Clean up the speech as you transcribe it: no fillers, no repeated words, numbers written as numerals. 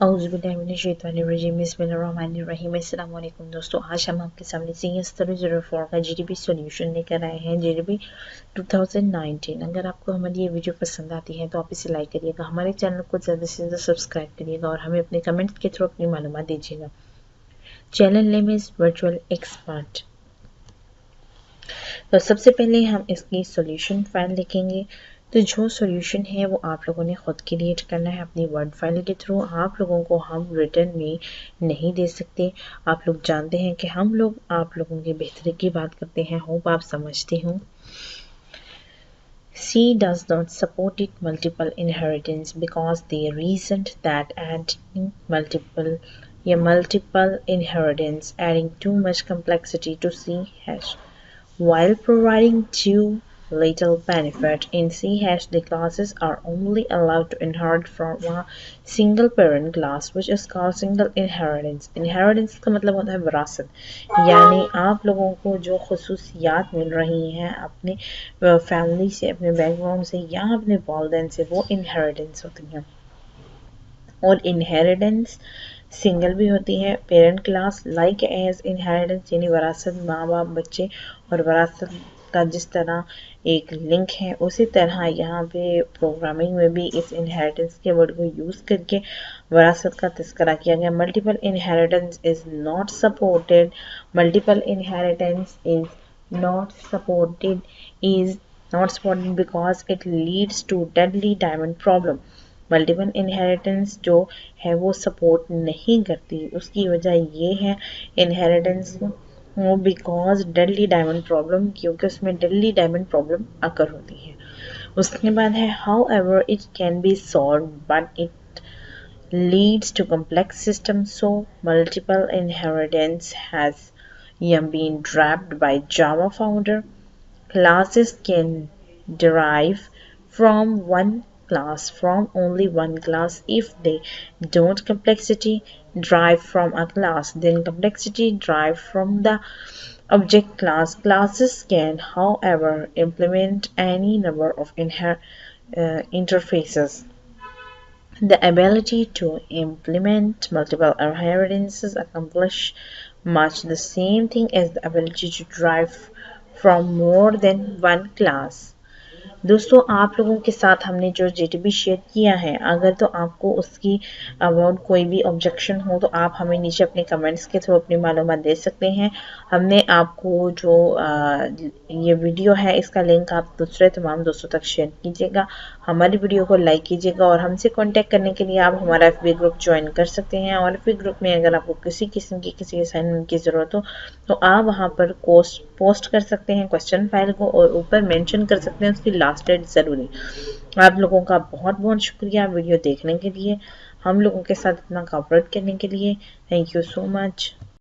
औज़ुबिल्लाहिमिनश्शैतानिर्रजीम बिस्मिल्लाहिर्रहमानिर्रहीम। अस्सलाम वालेकुम दोस्तों, आज हम आपके सामने CS304 का GDB सॉल्यूशन लेकर आए हैं। GDB 2019। अगर आपको हमारी ये वीडियो पसंद आती है तो आप इसे लाइक करिएगा, हमारे चैनल को ज़्यादा से ज़्यादा सब्सक्राइब करिएगा और हमें अपने कमेंट्स के थ्रू अपनी मालूमात दीजिएगा। Channel name is virtual expert. तो सबसे पहले हम इसकी सॉल्यूशन फाइल लिखेंगे। तो जो सॉल्यूशन है वो आप लोगों ने खुद क्रिएट करना है अपनी वर्ड फाइल के थ्रू। आप लोगों को हम रिटर्न में नहीं दे सकते। आप लोग जानते हैं कि हम लोग आप लोगों की बेहतरी की बात करते हैं, होप आप समझते हो। C does not support it multiple inheritance because they reasoned that adding multiple inheritance adding too much complexity to C hash. While providing too little benefit in C hash, the classes are only allowed to inherit from a single parent class, which is called single inheritance. Inheritance का मतलब होता है विरासत, यानी आप लोगों को जो खुसूसियात मिल रही हैं अपने फैमिली से, अपने बैकग्राउंड से या अपने वालिदैन से, वो इनहेरिटेंस होती हैं। और इनहेरिटेंस सिंगल भी होती है। Parent class like as inheritance यानी वरासत, माँ बाप बच्चे और वरासत का जिस तरह एक लिंक है, उसी तरह यहाँ पे प्रोग्रामिंग में भी इस इनहेरिटेंस के वर्ड को यूज़ करके वरासत का तस्करा किया गया। Multiple inheritance is not supported. Multiple inheritance is not supported because it leads to deadly diamond problem. Multiple inheritance जो है वो सपोर्ट नहीं करती, उसकी वजह ये है inheritance because deadly diamond problem, क्योंकि उसमें डेडली डायमंड प्रॉब्लम अकर होती है। उसके बाद है however it can be solve but it leads to complex system, so multiple inheritance has been dropped by Java founder. Classes can derive from only one class. If they don't complexity derive from a class, then complexity derive from the object class. Classes can, however, implement any number of interfaces. The ability to implement multiple inheritances accomplish much the same thing as the ability to derive from more than one class. दोस्तों, आप लोगों के साथ हमने जो GDB share किया है, अगर तो आपको उसकी अबाउट कोई भी ऑब्जेक्शन हो तो आप हमें नीचे अपने कमेंट्स के थ्रू अपनी मालूमात दे सकते हैं। हमने आपको जो ये वीडियो है इसका लिंक आप दूसरे तमाम दोस्तों तक शेयर कीजिएगा, हमारी वीडियो को लाइक कीजिएगा और हमसे कांटेक्ट करने के लिए आप हमारा FB ग्रुप ज्वाइन कर सकते हैं। और FB ग्रुप में अगर आपको किसी किस्म की किसी असाइनमेंट की ज़रूरत हो तो आप वहाँ पर पोस्ट कर सकते हैं क्वेश्चन फाइल को और ऊपर मेंशन कर सकते हैं उसकी लास्ट डेट ज़रूरी। आप लोगों का बहुत बहुत शुक्रिया वीडियो देखने के लिए, हम लोगों के साथ इतना कोऑपरेट करने के लिए। Thank you so much.